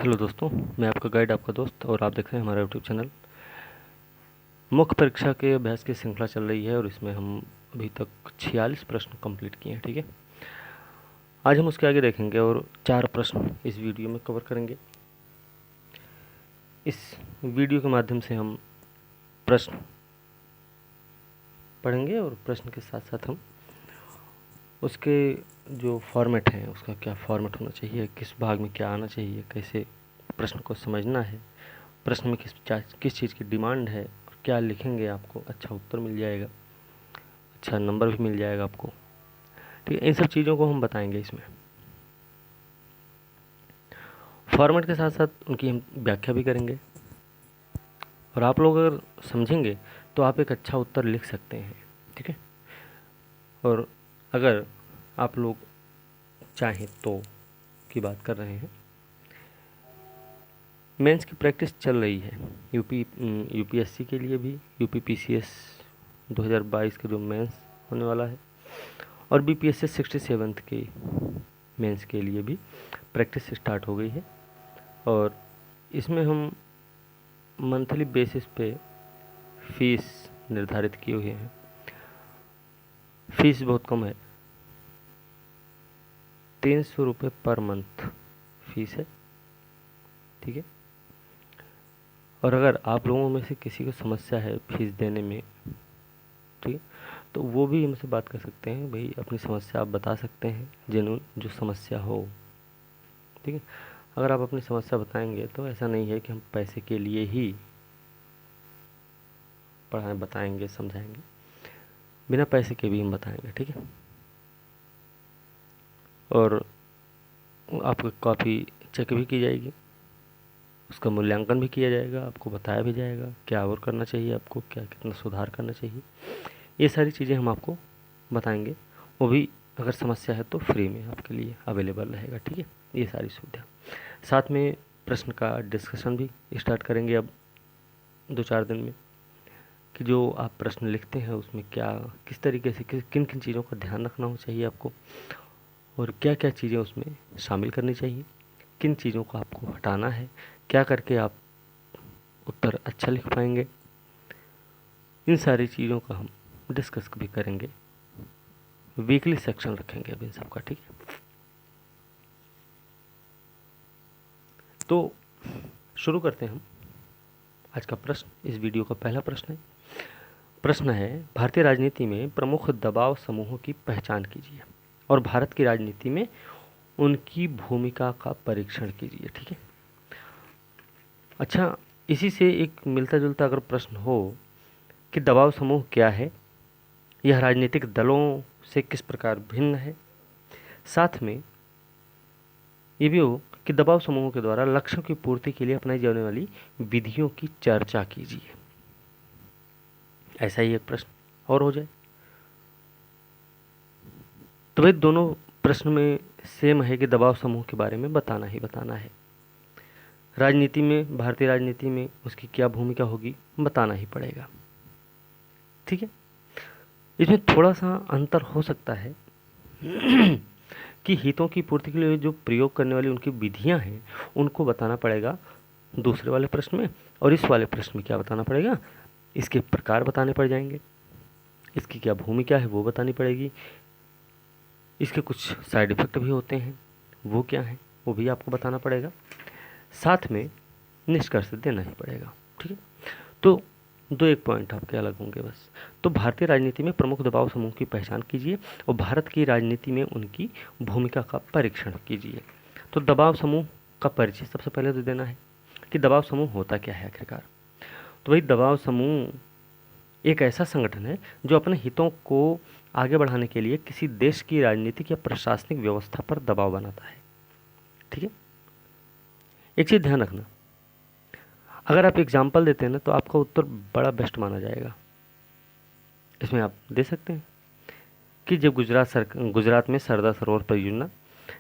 Hello दोस्तों, मैं आपका गाइड, आपका दोस्त, और आप देख रहे हैं हमारा यूट्यूब चैनल। मुख्य परीक्षा के अभ्यास की श्रृंखला चल रही है और इसमें हम अभी तक 46 प्रश्न कंप्लीट किए हैं। ठीक है, आज हम उसके आगे देखेंगे और 4 प्रश्न इस वीडियो में कवर करेंगे। इस वीडियो के माध्यम से हम प्रश्न पढ़ेंगे और प्रश्न के साथ साथ हम उसके जो फॉर्मेट हैं, उसका क्या फॉर्मेट होना चाहिए, किस भाग में क्या आना चाहिए, कैसे प्रश्न को समझना है, प्रश्न में किस चीज़ की डिमांड है और क्या लिखेंगे आपको अच्छा उत्तर मिल जाएगा, अच्छा नंबर भी मिल जाएगा आपको। ठीक है, इन सब चीज़ों को हम बताएंगे इसमें। फॉर्मेट के साथ साथ उनकी हम व्याख्या भी करेंगे और आप लोग अगर समझेंगे तो आप एक अच्छा उत्तर लिख सकते हैं। ठीक है, और अगर आप लोग चाहें तो की बात कर रहे हैं, मेंस की प्रैक्टिस चल रही है यूपीएससी के लिए भी, यूपी पीसीएस 2022 का जो मेंस होने वाला है, और बीपीएससी 67th के मेंस के लिए भी प्रैक्टिस स्टार्ट हो गई है। और इसमें हम मंथली बेसिस पे फीस निर्धारित किए हुए हैं। फीस बहुत कम है, 300 रुपये पर मंथ फीस है। ठीक है, और अगर आप लोगों में से किसी को समस्या है फीस देने में, ठीक है, तो वो भी हमसे बात कर सकते हैं। भाई, अपनी समस्या आप बता सकते हैं, जो समस्या हो। ठीक है, अगर आप अपनी समस्या बताएंगे तो ऐसा नहीं है कि हम पैसे के लिए ही पढ़ाएं, बताएंगे, समझाएंगे। बिना पैसे के भी हम बताएंगे। ठीक है, और आपकी कॉपी चेक भी की जाएगी, उसका मूल्यांकन भी किया जाएगा, आपको बताया भी जाएगा क्या और करना चाहिए, आपको क्या कितना सुधार करना चाहिए। ये सारी चीज़ें हम आपको बताएंगे, वो भी अगर समस्या है तो फ्री में आपके लिए अवेलेबल रहेगा। ठीक है, ये सारी सुविधा। साथ में प्रश्न का डिस्कशन भी स्टार्ट करेंगे अब 2-4 दिन में, कि जो आप प्रश्न लिखते हैं उसमें क्या, किस तरीके से, किन किन चीज़ों का ध्यान रखना चाहिए आपको, और क्या क्या चीज़ें उसमें शामिल करनी चाहिए, किन चीज़ों को आपको हटाना है, क्या करके आप उत्तर अच्छा लिख पाएंगे। इन सारी चीज़ों का हम डिस्कस भी करेंगे। वीकली सेक्शन रखेंगे अब इन सब का। ठीक है, तो शुरू करते हैं हम आज का प्रश्न। इस वीडियो का पहला प्रश्न है। प्रश्न है, भारतीय राजनीति में प्रमुख दबाव समूहों की पहचान कीजिए और भारत की राजनीति में उनकी भूमिका का परीक्षण कीजिए। ठीक है, अच्छा, इसी से एक मिलता जुलता अगर प्रश्न हो कि दबाव समूह क्या है, यह राजनीतिक दलों से किस प्रकार भिन्न है, साथ में ये भी हो कि दबाव समूहों के द्वारा लक्ष्यों की पूर्ति के लिए अपनाई जाने वाली विधियों की चर्चा कीजिए। ऐसा ही एक प्रश्न और हो जाए तो भाई दोनों प्रश्न में सेम है कि दबाव समूह के बारे में बताना ही बताना है। राजनीति में, भारतीय राजनीति में उसकी क्या भूमिका होगी बताना ही पड़ेगा। ठीक है, इसमें थोड़ा सा अंतर हो सकता है कि हितों की पूर्ति के लिए जो प्रयोग करने वाली उनकी विधियां हैं उनको बताना पड़ेगा दूसरे वाले प्रश्न में, और इस वाले प्रश्न में क्या बताना पड़ेगा, इसके प्रकार बताने पड़ जाएंगे, इसकी क्या भूमिका है वो बतानी पड़ेगी, इसके कुछ साइड इफ़ेक्ट भी होते हैं वो क्या हैं वो भी आपको बताना पड़ेगा, साथ में निष्कर्ष देना ही पड़ेगा। ठीक है, तो 2-1 पॉइंट आपके अलग होंगे बस। तो भारतीय राजनीति में प्रमुख दबाव समूह की पहचान कीजिए और भारत की राजनीति में उनकी भूमिका का परीक्षण कीजिए। तो दबाव समूह का परिचय सबसे पहले तो देना है कि दबाव समूह होता क्या है आखिरकार। तो भाई, दबाव समूह एक ऐसा संगठन है जो अपने हितों को आगे बढ़ाने के लिए किसी देश की राजनीतिक या प्रशासनिक व्यवस्था पर दबाव बनाता है। ठीक है, एक चीज़ ध्यान रखना, अगर आप एग्जाम्पल देते हैं ना तो आपका उत्तर बड़ा बेस्ट माना जाएगा। इसमें आप दे सकते हैं कि जब गुजरात में सरदार सरोवर परियोजना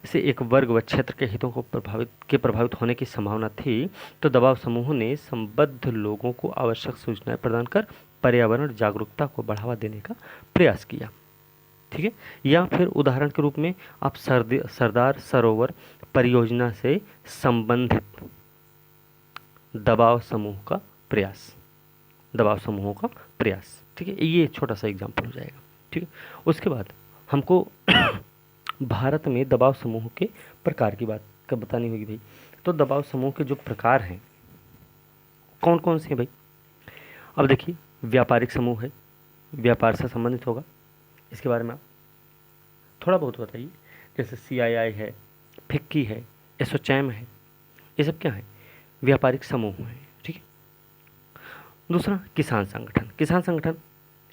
से एक वर्ग व क्षेत्र के हितों को प्रभावित होने की संभावना थी, तो दबाव समूह ने संबद्ध लोगों को आवश्यक सूचनाएं प्रदान कर पर्यावरण जागरूकता को बढ़ावा देने का प्रयास किया। ठीक है, या फिर उदाहरण के रूप में आप सरदार सरोवर परियोजना से संबंधित दबाव समूह का प्रयास, दबाव समूहों का प्रयास। ठीक है, ये छोटा सा एग्जाम्पल हो जाएगा। ठीक है, उसके बाद हमको भारत में दबाव समूह के प्रकार की बात कब बतानी होगी भाई। तो दबाव समूह के जो प्रकार हैं कौन कौन से हैं भाई। अब देखिए, व्यापारिक समूह है, व्यापार से संबंधित होगा, इसके बारे में आप थोड़ा बहुत बताइए। जैसे CII है, फिक्की है, एसोचैम है, ये सब क्या है, व्यापारिक समूह हैं। ठीक है, दूसरा किसान संगठन। किसान संगठन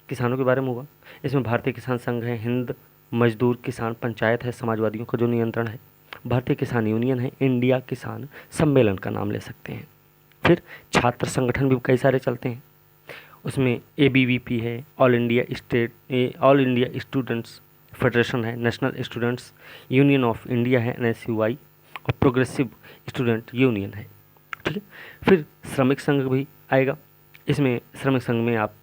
किसानों के बारे में होगा, इसमें भारतीय किसान संघ है, हिंद मजदूर किसान पंचायत है, समाजवादियों का जो नियंत्रण है, भारतीय किसान यूनियन है, इंडिया किसान सम्मेलन का नाम ले सकते हैं। फिर छात्र संगठन भी कई सारे चलते हैं, उसमें ABVP है, ऑल इंडिया स्टूडेंट्स फेडरेशन है, national students union of India है NSUI, और प्रोग्रेसिव स्टूडेंट यूनियन है। ठीक है, फिर श्रमिक संघ भी आएगा, इसमें श्रमिक संघ में आप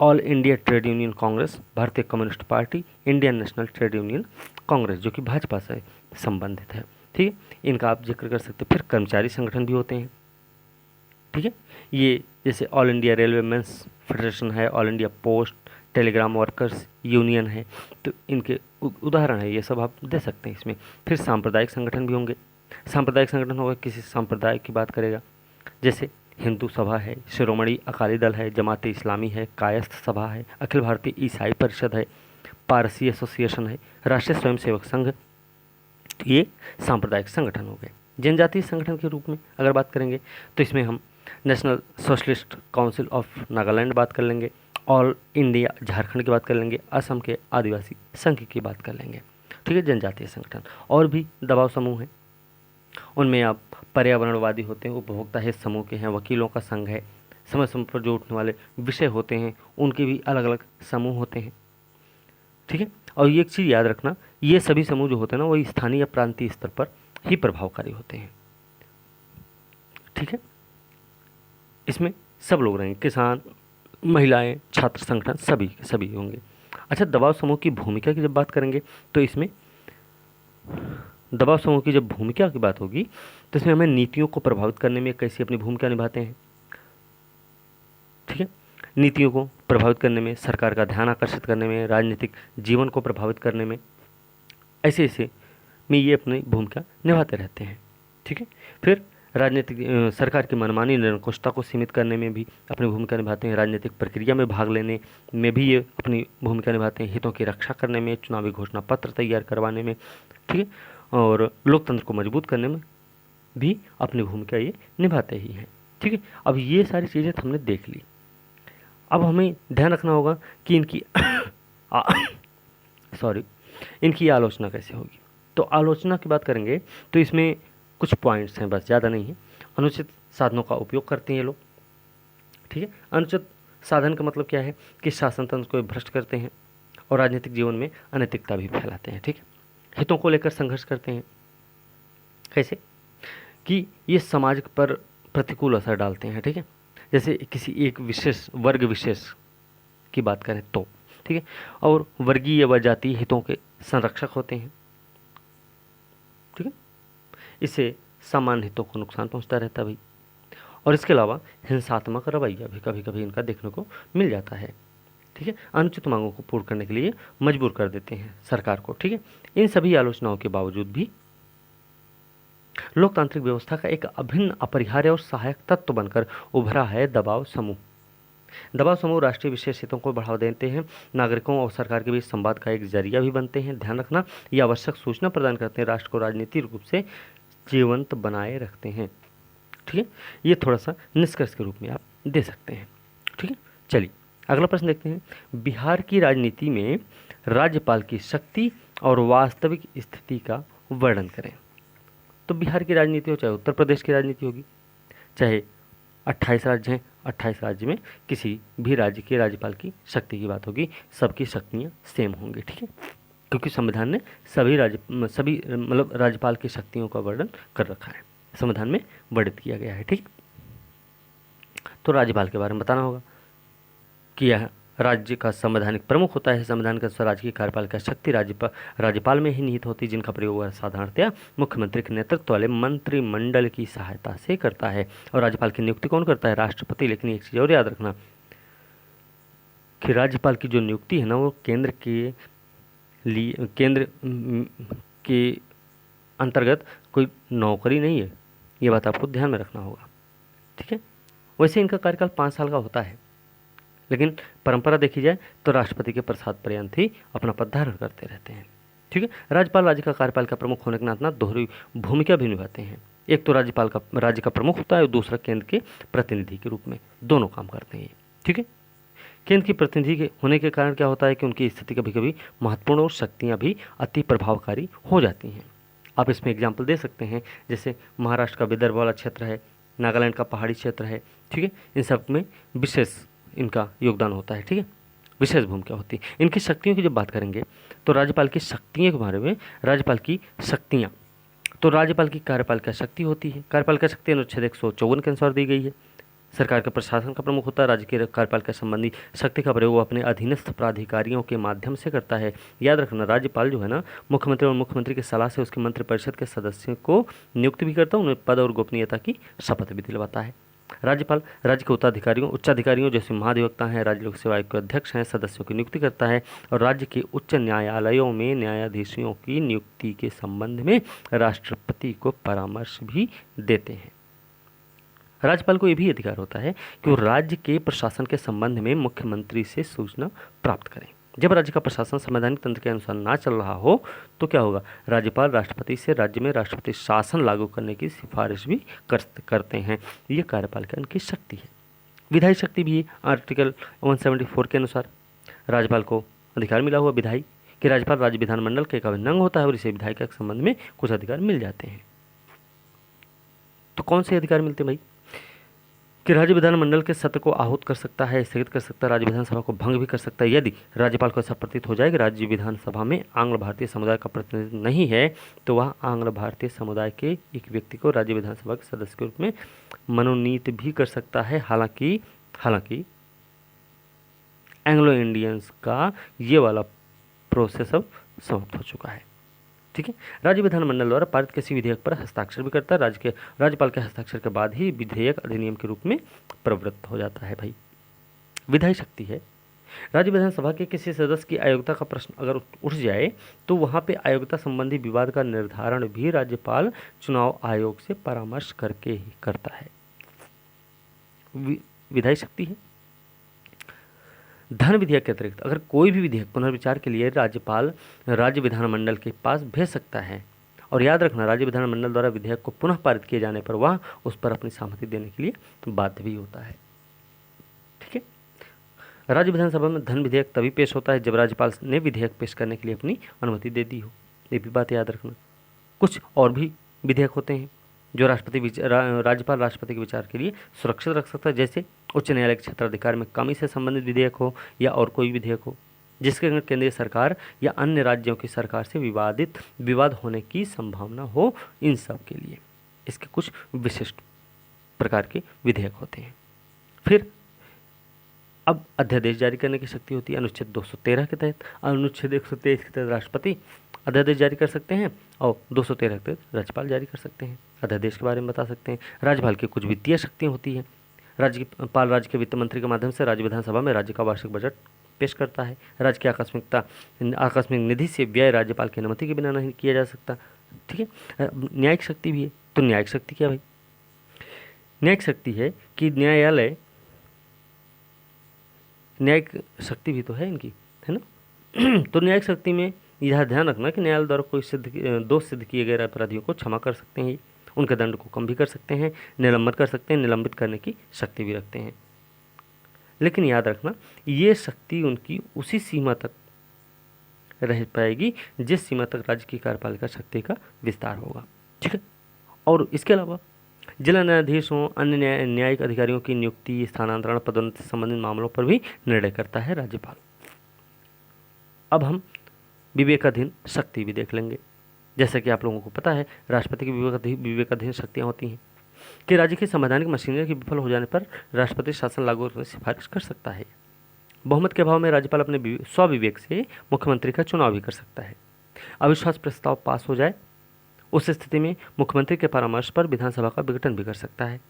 All India Trade Union Congress, Bharatiya Communist Party, Indian National Trade Union Congress जो कि भाजपा से संबंधित है। ठीक है, इनका आप जिक्र कर सकते हैं। फिर कर्मचारी संगठन भी होते हैं। ठीक है, ये जैसे all India railway men's federation है, all India post telegram workers union है, तो इनके उदाहरण है, ये सब आप दे सकते हैं इसमें। फिर सांप्रदायिक संगठन भी होंगे। सांप्रदायिक संगठन होगा किसी संप्रदाय की बात करेगा, जैसे हिंदू सभा है, शिरोमणि अकाली दल है, जमात इस्लामी है, कायस्थ सभा है, अखिल भारतीय ईसाई परिषद है, पारसी एसोसिएशन है, राष्ट्रीय स्वयंसेवक संघ, ये सांप्रदायिक संगठन हो गए। जनजातीय संगठन के रूप में अगर बात करेंगे तो इसमें हम national socialist council of Nagaland बात कर लेंगे, ऑल इंडिया झारखंड की बात कर लेंगे, असम के आदिवासी संघ की बात कर लेंगे। ठीक है, जनजातीय संगठन। और भी दबाव समूह हैं, उनमें आप पर्यावरणवादी होते हैं, उपभोक्ता हित समूह के हैं, वकीलों का संघ है, समय समय पर जो उठने वाले विषय होते हैं उनके भी अलग अलग समूह होते हैं। ठीक है, और ये एक चीज़ याद रखना, ये सभी समूह जो होते हैं ना वो स्थानीय या प्रांतीय स्तर पर ही प्रभावकारी होते हैं। ठीक है, इसमें सब लोग रहेंगे, किसान, महिलाएं, छात्र संगठन, सभी होंगे। अच्छा, दबाव समूह की भूमिका की जब बात करेंगे तो इसमें दबाव समूह की जब भूमिका की बात होगी तो इसमें हमें नीतियों को प्रभावित करने में कैसी अपनी भूमिका निभाते हैं। ठीक है, नीतियों को प्रभावित करने में, सरकार का ध्यान आकर्षित करने में, राजनीतिक जीवन को प्रभावित करने में, ऐसे ऐसे में ये अपनी भूमिका निभाते रहते हैं। ठीक है, फिर राजनीतिक सरकार की मनमानी निरंकुशता को सीमित करने में भी अपनी भूमिका निभाते हैं, राजनीतिक प्रक्रिया में भाग लेने में भी ये अपनी भूमिका निभाते हैं, हितों की रक्षा करने में, चुनावी घोषणा पत्र तैयार करवाने में, ठीक है, और लोकतंत्र को मजबूत करने में भी अपनी भूमिका ये निभाते ही हैं। ठीक है, अब ये सारी चीज़ें हमने देख ली। अब हमें ध्यान रखना होगा कि इनकी इनकी आलोचना कैसे होगी। तो आलोचना की बात करेंगे तो इसमें कुछ पॉइंट्स हैं, बस ज़्यादा नहीं है। अनुचित साधनों का उपयोग करते हैं ये लोग। ठीक है, अनुचित साधन का मतलब क्या है कि शासन तंत्र को भ्रष्ट करते हैं और राजनीतिक जीवन में अनैतिकता भी फैलाते हैं। ठीक है, हितों को लेकर संघर्ष करते हैं। कैसे कि ये समाज पर प्रतिकूल असर डालते हैं। ठीक है, जैसे किसी एक विशेष वर्ग विशेष की बात करें तो, ठीक है, और वर्गीय व जातीय हितों के संरक्षक होते हैं। ठीक है, इससे सामान्य हितों को नुकसान पहुंचता रहता है भाई। और इसके अलावा हिंसात्मक रवैया भी कभी कभी इनका देखने को मिल जाता है। ठीक है, अनुचित मांगों को पूर्ण करने के लिए मजबूर कर देते हैं सरकार को। ठीक है, इन सभी आलोचनाओं के बावजूद भी लोकतांत्रिक व्यवस्था का एक अभिन्न, अपरिहार्य और सहायक तत्व बनकर उभरा है दबाव समूह। दबाव समूह राष्ट्रीय विशेष हितों को बढ़ावा देते हैं, नागरिकों और सरकार के बीच संवाद का एक जरिया भी बनते हैं। ध्यान रखना, ये आवश्यक सूचना प्रदान करते हैं, राष्ट्र को राजनीतिक रूप से जीवंत बनाए रखते हैं। ठीक है, ये थोड़ा सा निष्कर्ष के रूप में आप दे सकते हैं। ठीक है, चलिए अगला प्रश्न देखते हैं। बिहार की राजनीति में राज्यपाल की शक्ति और वास्तविक स्थिति का वर्णन करें। तो बिहार की राजनीति हो चाहे उत्तर प्रदेश की राजनीति होगी, चाहे 28 राज्य हैं, 28 राज्य में किसी भी राज्य के राज्यपाल की शक्ति की बात होगी, सबकी शक्तियाँ सेम होंगी। ठीक है, क्योंकि संविधान ने सभी मतलब राज्यपाल की शक्तियों का वर्णन कर रखा है, संविधान में वर्णित किया गया है। ठीक, तो राज्यपाल के बारे में बताना होगा कि यह राज्य का संवैधानिक प्रमुख होता है। संविधान के अनुसार राज्य की कार्यपालिका शक्ति राज्यपाल में ही निहित होती है, जिनका प्रयोग वह साधारणतया मुख्यमंत्री के नेतृत्व वाले मंत्रिमंडल की सहायता से करता है। और राज्यपाल की नियुक्ति कौन करता है? राष्ट्रपति। लेकिन एक चीज़ और याद रखना कि राज्यपाल की जो नियुक्ति है ना, वो केंद्र के अंतर्गत कोई नौकरी नहीं है, ये बात आपको ध्यान में रखना होगा, ठीक है। वैसे इनका कार्यकाल 5 साल का होता है, लेकिन परंपरा देखी जाए तो राष्ट्रपति के प्रसाद पर्यंत ही अपना पद धारण करते रहते हैं, ठीक है। राज्यपाल राज्य का कार्यपाल का प्रमुख होने के नाते दोहरी भूमिका भी निभाते हैं। एक तो राज्यपाल का राज्य का प्रमुख होता है और दूसरा केंद्र के प्रतिनिधि के रूप में, दोनों काम करते हैं, ठीक है। केंद्र की प्रतिनिधि के होने के कारण क्या होता है कि उनकी स्थिति कभी कभी महत्वपूर्ण और शक्तियाँ भी अति प्रभावकारी हो जाती हैं। आप इसमें एग्जाम्पल दे सकते हैं, जैसे महाराष्ट्र का विदर्भ वाला क्षेत्र है, नागालैंड का पहाड़ी क्षेत्र है, ठीक है। इन सब में विशेष इनका योगदान होता है, ठीक है, विशेष भूमिका होती है। इनकी शक्तियों की जब बात करेंगे तो राज्यपाल की शक्तियों के बारे में, राज्यपाल की शक्तियाँ, तो राज्यपाल की कार्यपालिका शक्ति होती है। कार्यपालिका शक्ति अनुच्छेद 154 के अनुसार दी गई है। सरकार के प्रशासन का प्रमुख होता है। राज्य के कार्यपालिका संबंधी शक्ति का प्रयोग अपने अधीनस्थ प्राधिकारियों के माध्यम से करता है। याद रखना, राज्यपाल जो है ना, मुख्यमंत्री और मुख्यमंत्री की सलाह से उसके मंत्रिपरिषद के सदस्यों को नियुक्त भी करता है, उन्हें पद और गोपनीयता की शपथ भी दिलवाता है। राज्यपाल राज्य के उच्चाधिकारियों जैसे महाधिवक्ता हैं, राज्य लोक सेवा आयोग के अध्यक्ष हैं, सदस्यों की नियुक्ति करता है और राज्य के उच्च न्यायालयों में न्यायाधीशों की नियुक्ति के संबंध में राष्ट्रपति को परामर्श भी देते हैं। राज्यपाल को यह भी अधिकार होता है कि वो राज्य के प्रशासन के संबंध में मुख्यमंत्री से सूचना प्राप्त करें। जब राज्य का प्रशासन संवैधानिक तंत्र के अनुसार ना चल रहा हो तो क्या होगा? राज्यपाल राष्ट्रपति से राज्य में राष्ट्रपति शासन लागू करने की सिफारिश भी करते हैं। ये कार्यपालिका इनकी शक्ति है। विधायी शक्ति भी आर्टिकल 174 के अनुसार राज्यपाल को अधिकार मिला हुआ विधायी कि राज्यपाल राज्य विधानमंडल के एक अभिन्न अंग होता है और इसे विधायिका के संबंध में कुछ अधिकार मिल जाते हैं। तो कौन से अधिकार मिलते हैं भाई? कि राज्य विधानमंडल के सत्र को आहूत कर सकता है, स्थगित कर सकता है, राज्य विधानसभा को भंग भी कर सकता है। यदि राज्यपाल को ऐसा प्रतीत हो जाए कि राज्य विधानसभा में आंग्ल भारतीय समुदाय का प्रतिनिधित्व नहीं है तो वह आंग्ल भारतीय समुदाय के एक व्यक्ति को राज्य विधानसभा के सदस्य के रूप में मनोनीत भी कर सकता है। हालांकि एंग्लो इंडियंस का ये वाला प्रोसेस अब समाप्त हो चुका है, ठीक है। राज्य विधानमंडल द्वारा पारित किसी विधेयक पर हस्ताक्षर भी करता है। राज्यपाल के हस्ताक्षर के बाद ही विधेयक अधिनियम के रूप में प्रवृत्त हो जाता है। भाई विधायी शक्ति है। राज्य विधानसभा के किसी सदस्य की अयोग्यता का प्रश्न अगर उठ जाए तो वहां पे अयोग्यता संबंधी विवाद का निर्धारण भी राज्यपाल चुनाव आयोग से परामर्श करके ही करता है। विधायी शक्ति है। धन विधेयक के अतिरिक्त अगर कोई भी विधेयक पुनर्विचार के लिए राज्यपाल राज्य विधानमंडल के पास भेज सकता है। और याद रखना, राज्य विधानमंडल द्वारा विधेयक को पुनः पारित किए जाने पर वह उस पर अपनी सहमति देने के लिए बाध्य भी होता है, ठीक है। राज्य विधानसभा में धन विधेयक तभी पेश होता है जब राज्यपाल ने विधेयक पेश करने के लिए अपनी अनुमति दे दी हो। ये भी बात याद रखना। कुछ और भी विधेयक होते हैं जो राज्यपाल राष्ट्रपति के विचार के लिए सुरक्षित रख सकता है, जैसे उच्च न्यायालय के क्षेत्राधिकार में कमी से संबंधित विधेयक हो या और कोई विधेयक हो जिसके अंदर केंद्रीय सरकार या अन्य राज्यों की सरकार से विवाद होने की संभावना हो। इन सब के लिए इसके कुछ विशिष्ट प्रकार के विधेयक होते हैं। फिर अब अध्यादेश जारी करने की शक्ति होती है। अनुच्छेद 213 के तहत, अनुच्छेद 123 के तहत राष्ट्रपति अध्यादेश जारी कर सकते हैं और 213 के तहत राज्यपाल जारी कर सकते हैं। अध्यादेश के बारे में बता सकते हैं। राज्यपाल की कुछ वित्तीय शक्तियाँ होती हैं। राज्यपाल राज्य के वित्त मंत्री के माध्यम से राज्य विधानसभा में राज्य का वार्षिक बजट पेश करता है। राज्य की आकस्मिक निधि से व्यय राज्यपाल की अनुमति के बिना नहीं किया जा सकता, ठीक है। न्यायिक शक्ति भी है। तो न्यायिक शक्ति क्या भाई? न्यायिक शक्ति है कि न्यायिक शक्ति भी तो है इनकी, है ना। तो न्यायिक शक्ति में यह ध्यान रखना कि न्यायालय द्वारा कोई दोष सिद्ध किए गए अपराधियों को क्षमा कर सकते हैं, उनके दंड को कम भी कर सकते हैं, निलंबित कर सकते हैं, निलंबित करने की शक्ति भी रखते हैं। लेकिन याद रखना, ये शक्ति उनकी उसी सीमा तक रह पाएगी जिस सीमा तक राज्य की कार्यपालिका शक्ति का विस्तार होगा, ठीक है। और इसके अलावा जिला न्यायाधीशों, अन्य न्यायिक अधिकारियों की नियुक्ति, स्थानांतरण, पदोन्नति संबंधित मामलों पर भी निर्णय करता है राज्यपाल। अब हम विवेकाधीन शक्ति भी देख लेंगे। जैसा कि आप लोगों को पता है, राष्ट्रपति की विवेकाधीन शक्तियाँ होती हैं कि राज्य की संवैधानिक मशीनरी के विफल हो जाने पर राष्ट्रपति शासन लागू करने की सिफारिश कर सकता है। बहुमत के अभाव में राज्यपाल अपने स्वविवेक से मुख्यमंत्री का चुनाव भी कर सकता है। अविश्वास प्रस्ताव पास हो जाए उस स्थिति में मुख्यमंत्री के परामर्श पर विधानसभा का विघटन भी कर सकता है।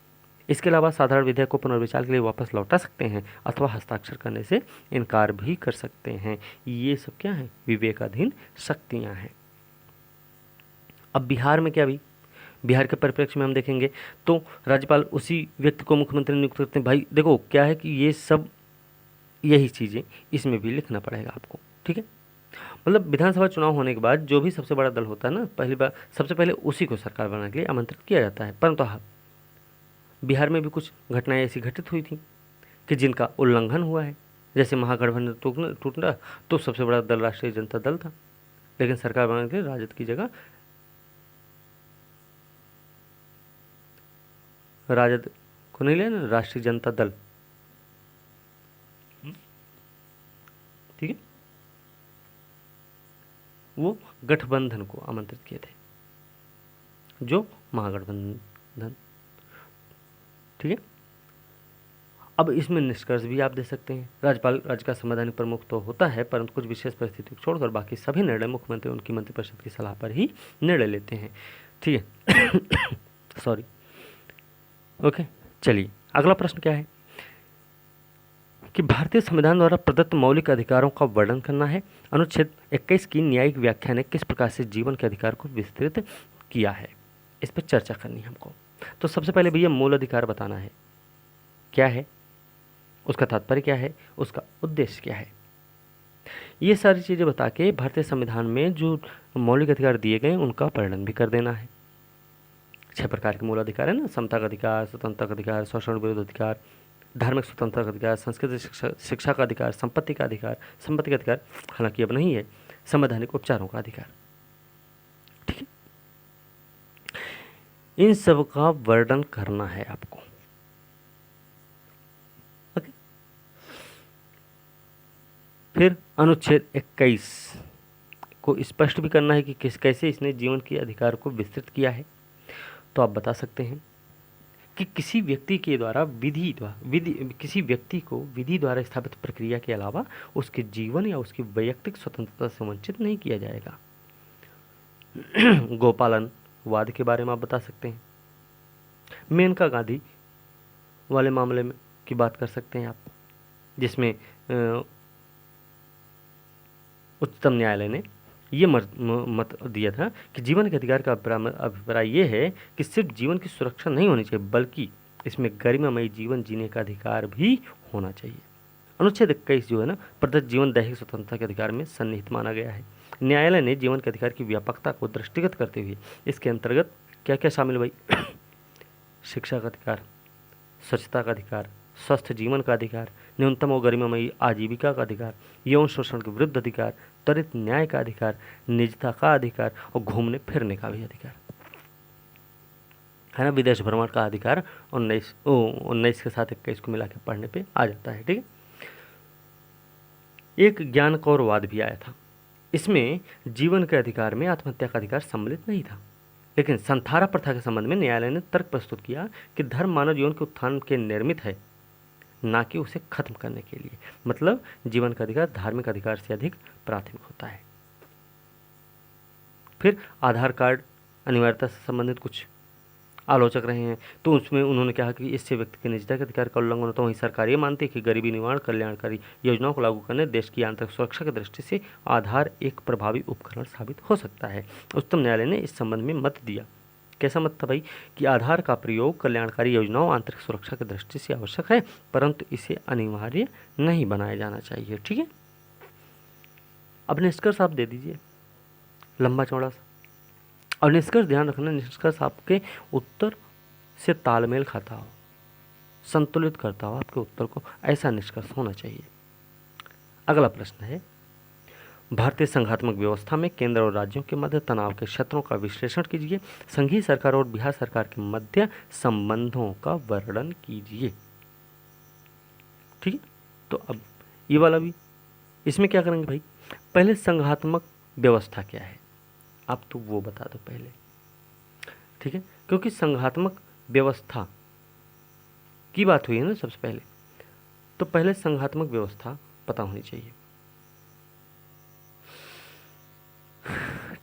इसके अलावा साधारण विधेयक को पुनर्विचार के लिए वापस लौटा सकते हैं अथवा हस्ताक्षर करने से इनकार भी कर सकते हैं। ये सब क्या है? विवेकाधीन शक्तियां हैं। अब बिहार में क्या भी, बिहार के परिप्रेक्ष्य में हम देखेंगे तो राज्यपाल उसी व्यक्ति को मुख्यमंत्री नियुक्त करते हैं। भाई देखो क्या है कि ये सब यही चीज़ें इसमें भी लिखना पड़ेगा आपको, ठीक है। मतलब विधानसभा चुनाव होने के बाद जो भी सबसे बड़ा दल होता है ना, पहली बार सबसे पहले उसी को सरकार बनाने के लिए आमंत्रित किया जाता है। परंतु हाँ, बिहार में भी कुछ घटनाएं ऐसी घटित हुई थी कि जिनका उल्लंघन हुआ है। जैसे महागठबंधन टूटना तो सबसे बड़ा दल राष्ट्रीय जनता दल था, लेकिन सरकार बनाने के लिए राजद की जगह राजद को नहीं लिया ना, राष्ट्रीय जनता दल, ठीक है, वो गठबंधन को आमंत्रित किए थे, जो महागठबंधन, ठीक है। अब इसमें निष्कर्ष भी आप दे सकते हैं। राज्यपाल राज्य का संवैधानिक प्रमुख तो होता है, परंतु कुछ विशेष परिस्थिति को छोड़कर बाकी सभी निर्णय मुख्यमंत्री उनकी मंत्रिपरिषद की सलाह पर ही निर्णय लेते हैं, ठीक है। Sorry, okay. चलिए अगला प्रश्न क्या है कि भारतीय संविधान द्वारा प्रदत्त मौलिक अधिकारों का वर्णन करना है। अनुच्छेद 21 की न्यायिक व्याख्या ने किस प्रकार से जीवन के अधिकार को विस्तृत किया है, इस पर चर्चा करनी है हमको। तो सबसे पहले भैया मूल अधिकार बताना है, क्या है, उसका तात्पर्य क्या है, उसका उद्देश्य क्या है। ये सारी चीज़ें बता के भारतीय संविधान में जो मौलिक अधिकार दिए गए उनका वर्णन भी कर देना है। 6 प्रकार के मूल अधिकार है ना, समता का अधिकार, स्वतंत्रता का अधिकार, शोषण विरोध अधिकार, धार्मिक स्वतंत्रता का अधिकार, सांस्कृतिक शिक्षा का अधिकार, संपत्ति का अधिकार, संपत्ति का अधिकार हालांकि अब नहीं है, संवैधानिक उपचारों का अधिकार, ठीक है। इन सब का वर्णन करना है आपको, ओके। फिर अनुच्छेद 21 को स्पष्ट भी करना है कि कैसे इसने जीवन के अधिकार को विस्तृत किया है। तो आप बता सकते हैं कि किसी व्यक्ति के द्वारा किसी व्यक्ति को विधि द्वारा स्थापित प्रक्रिया के अलावा उसके जीवन या उसकी वैयक्तिक स्वतंत्रता से वंचित नहीं किया जाएगा। गोपालन वाद के बारे में आप बता सकते हैं। मेनका गांधी वाले मामले में की बात कर सकते हैं आप, जिसमें उच्चतम न्यायालय ने ये मत दिया था कि जीवन के अधिकार का अभिप्राय ये है कि सिर्फ जीवन की सुरक्षा नहीं होनी चाहिए, बल्कि इसमें गरिमामयी जीवन जीने का अधिकार भी होना चाहिए। अनुच्छेद 21 जो है ना, प्रदत्त जीवन दैहिक स्वतंत्रता के अधिकार में सन्निहित माना गया है। न्यायालय ने जीवन के अधिकार की व्यापकता को दृष्टिगत करते हुए इसके अंतर्गत क्या क्या शामिल भाई? शिक्षा का अधिकार, स्वच्छता का अधिकार, स्वस्थ जीवन का अधिकार, न्यूनतम और गरिमामयी आजीविका का अधिकार, यौन शोषण के विरुद्ध अधिकार, त्वरित न्याय का अधिकार, निजता का अधिकार और घूमने फिरने का भी अधिकार है ना। विदेश भ्रमण का अधिकार 19 के साथ 21 को मिला के पढ़ने पे आ जाता है, ठीक है। एक ज्ञान कौरवाद भी आया था, इसमें जीवन के अधिकार में आत्महत्या का अधिकार सम्मिलित नहीं था, लेकिन संथारा प्रथा के संबंध में न्यायालय ने तर्क प्रस्तुत किया कि धर्म मानव जीवन के उत्थान के निर्मित है, ना कि उसे खत्म करने के लिए। मतलब जीवन का अधिकार धार्मिक अधिकार से अधिक प्राथमिक होता है। फिर आधार कार्ड अनिवार्यता से संबंधित कुछ आलोचक रहे हैं, तो उसमें उन्होंने कहा कि इससे व्यक्ति के निजता के अधिकार का उल्लंघन होता है। वहीं सरकार ये मानती है कि गरीबी निवारण कल्याणकारी योजनाओं को लागू करने देश की आंतरिक सुरक्षा की दृष्टि से आधार एक प्रभावी उपकरण साबित हो सकता है। उच्चतम न्यायालय ने इस संबंध में मत दिया। कैसा मत था भाई? कि आधार का प्रयोग कल्याणकारी योजनाओं आंतरिक सुरक्षा की दृष्टि से आवश्यक है, परंतु इसे अनिवार्य नहीं बनाया जाना चाहिए, ठीक है। अब निष्कर्ष आप दे दीजिए लंबा चौड़ा सा, और निष्कर्ष ध्यान रखना, निष्कर्ष आपके उत्तर से तालमेल खाता हो, संतुलित करता हो आपके उत्तर को, ऐसा निष्कर्ष होना चाहिए। अगला प्रश्न है, भारतीय संघात्मक व्यवस्था में केंद्र और राज्यों के मध्य तनाव के क्षेत्रों का विश्लेषण कीजिए। संघीय सरकार और बिहार सरकार के मध्य संबंधों का वर्णन कीजिए, ठीक है। तो अब ये वाला भी, इसमें क्या करेंगे भाई? पहले संघात्मक व्यवस्था क्या है आप तो वो बता दो पहले, ठीक है, क्योंकि संघात्मक व्यवस्था की बात हुई है ना सबसे पहले। तो पहले संघात्मक व्यवस्था पता होनी चाहिए।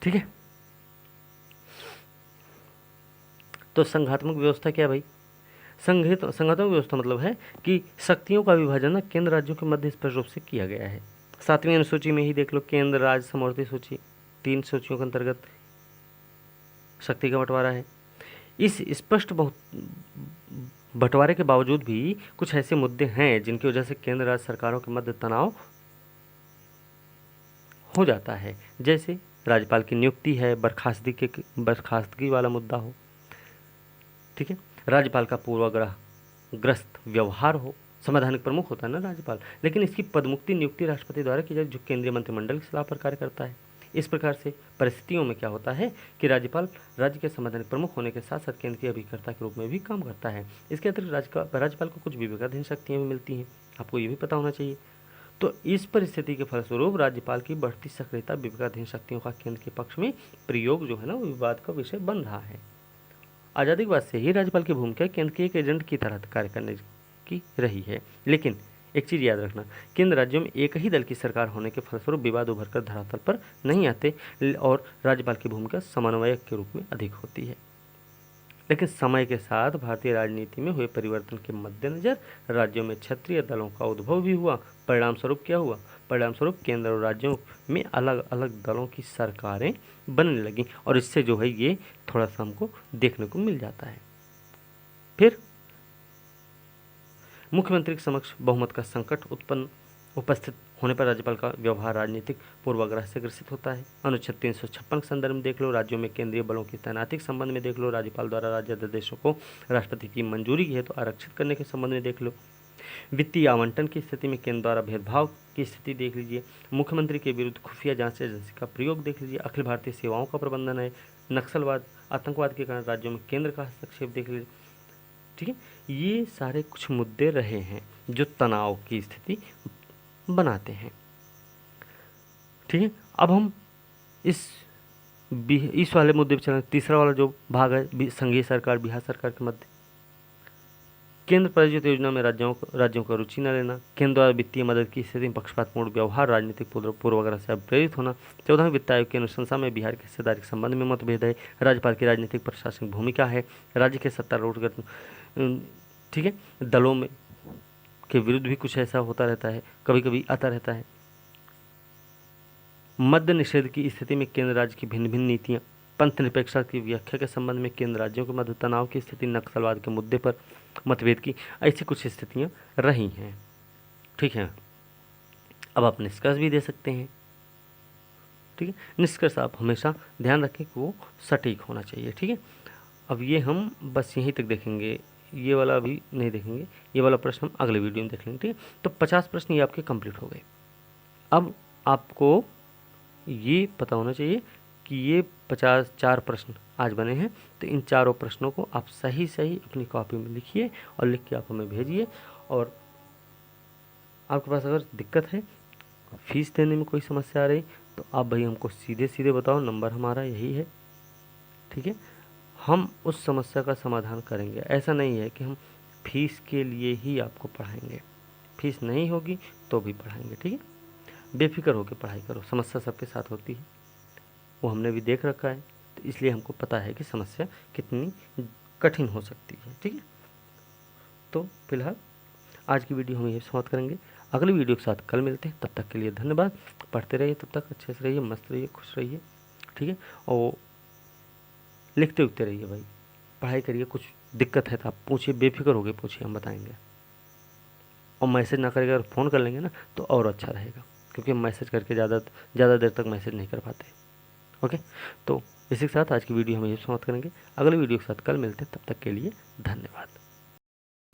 ठीक है, तो संघात्मक व्यवस्था क्या है भाई? संघात्मक व्यवस्था मतलब है कि शक्तियों का विभाजन ना केंद्र राज्यों के मध्य स्पष्ट रूप से किया गया है। 7वीं अनुसूची में ही देख लो, केंद्र राज्य समवर्ती सूची, 3 सूचियों के अंतर्गत शक्ति का बंटवारा है। इस स्पष्ट बंटवारे के बावजूद भी कुछ ऐसे मुद्दे हैं जिनकी वजह से केंद्र राज्य सरकारों के मध्य तनाव हो जाता है, जैसे राज्यपाल की नियुक्ति है, बर्खास्तगी वाला मुद्दा हो, ठीक है, राज्यपाल का पूर्वाग्रहग्रस्त व्यवहार हो। संवैधानिक प्रमुख होता है ना राज्यपाल, लेकिन इसकी पदमुक्ति नियुक्ति राष्ट्रपति द्वारा की जाती, जो केंद्रीय मंत्रिमंडल की सलाह पर कार्य करता है। इस प्रकार से परिस्थितियों में क्या होता है कि राज्यपाल राज्य के संवैधानिक प्रमुख होने के साथ साथ केंद्र के अभिकर्ता के रूप में भी काम करता है। इसके अतिरिक्त राज्यपाल को कुछ विवेकाधीन शक्तियाँ भी मिलती हैं, आपको ये भी पता होना चाहिए। तो इस परिस्थिति के फलस्वरूप राज्यपाल की बढ़ती सक्रियता विवेकाधीन शक्तियों का केंद्र के पक्ष में प्रयोग जो है ना, वो विवाद का विषय बन रहा है। आज़ादी के बाद से ही राज्यपाल की भूमिका केंद्र के एक एजेंट की तरह कार्य करने की रही है, लेकिन एक चीज़ याद रखना, केंद्र राज्यों में एक ही दल की सरकार होने के फलस्वरूप विवाद उभरकर धरातल पर नहीं आते और राज्यपाल की भूमिका समन्वयक के रूप में अधिक होती है। लेकिन समय के साथ भारतीय राजनीति में हुए परिवर्तन के मद्देनज़र राज्यों में क्षेत्रीय दलों का उद्भव भी हुआ। परिणाम स्वरूप क्या हुआ? परिणाम स्वरूप केंद्र और राज्यों में अलग अलग दलों की सरकारें बनने लगी और इससे जो है ये थोड़ा सा हमको देखने को मिल जाता है। फिर मुख्यमंत्री के समक्ष बहुमत का संकट उपस्थित होने पर राज्यपाल का व्यवहार राजनीतिक पूर्वाग्रह से ग्रसित होता है। अनुच्छेद 356 के संदर्भ में देख लो, राज्यों में केंद्रीय बलों की तैनाती के संबंध में देख लो, राज्यपाल द्वारा राज्य अध्यादेशों को राष्ट्रपति की मंजूरी है तो आरक्षित करने के संबंध में देख लो, वित्तीय आवंटन की स्थिति में केंद्र द्वारा भेदभाव की स्थिति देख लीजिए, मुख्यमंत्री के विरुद्ध खुफिया जांच एजेंसी का प्रयोग देख लीजिए, अखिल भारतीय सेवाओं का प्रबंधन है, नक्सलवाद आतंकवाद के कारण राज्यों में केंद्र का हस्तक्षेप देख लीजिए। ठीक है, ये सारे कुछ मुद्दे रहे हैं जो तनाव की स्थिति बनाते हैं। ठीक है, अब हम इस वाले मुद्दे पर चलें। तीसरा वाला जो भाग है संघीय सरकार बिहार सरकार के मध्य केंद्र प्रायोजित योजना में राज्यों का रुचि न लेना, केंद्र द्वारा वित्तीय मदद की स्थिति में पक्षपातपूर्ण व्यवहार, राजनीतिक पूर्वाग्रह से प्रेरित होना। 14वें वित्त आयोग की अनुशंसा में बिहार की हिस्सेदारी के संबंध में मतभेद है, राज्यपाल की राजनीतिक प्रशासनिक भूमिका है, राज्य के सत्तारूढ़ ठीक है दलों में के विरुद्ध भी कुछ ऐसा होता रहता है, कभी कभी आता रहता है। मद्य निषेध की स्थिति में केंद्र राज्य की भिन्न भिन्न नीतियाँ, पंथ निरपेक्षता की व्याख्या के संबंध में केंद्र राज्यों के मध्य तनाव की स्थिति, नक्सलवाद के मुद्दे पर मतभेद की, ऐसी कुछ स्थितियाँ रही हैं। ठीक है, अब आप निष्कर्ष भी दे सकते हैं। ठीक है, निष्कर्ष आप हमेशा ध्यान रखें कि वो सटीक होना चाहिए। ठीक है, अब ये हम बस यहीं तक देखेंगे, ये वाला अभी नहीं देखेंगे, ये वाला प्रश्न हम अगले वीडियो में देख लेंगे। ठीक है, तो 50 प्रश्न ये आपके कंप्लीट हो गए। अब आपको ये पता होना चाहिए कि ये 54 प्रश्न आज बने हैं, तो इन चारों प्रश्नों को आप सही अपनी कॉपी में लिखिए और लिख के आप हमें भेजिए। और आपके पास अगर दिक्कत है, फीस देने में कोई समस्या आ रही, तो आप भाई हमको सीधे बताओ, नंबर हमारा यही है। ठीक है, हम उस समस्या का समाधान करेंगे। ऐसा नहीं है कि हम फीस के लिए ही आपको पढ़ाएंगे, फीस नहीं होगी तो भी पढ़ाएंगे। ठीक है, बेफिक्र होकर पढ़ाई करो, समस्या सबके साथ होती है, वो हमने भी देख रखा है, तो इसलिए हमको पता है कि समस्या कितनी कठिन हो सकती है। ठीक है, तो फिलहाल आज की वीडियो हम यही समाप्त करेंगे, अगली वीडियो के साथ कल मिलते हैं। तब तक के लिए धन्यवाद। पढ़ते रहिए, तब तक अच्छे से रहिए, मस्त रहिए, खुश रहिए। ठीक है, और लिखते उखते रहिए भाई, पढ़ाई करिए। कुछ दिक्कत है तो आप पूछिए, बेफिक्र होकर पूछिए, हम बताएंगे। और मैसेज ना करेगा, अगर फ़ोन कर लेंगे ना तो और अच्छा रहेगा, क्योंकि हम मैसेज करके ज़्यादा देर तक मैसेज नहीं कर पाते। ओके, तो इसी के साथ आज की वीडियो हम यही समाप्त करेंगे, अगले वीडियो के साथ कल मिलते हैं। तब तक के लिए धन्यवाद।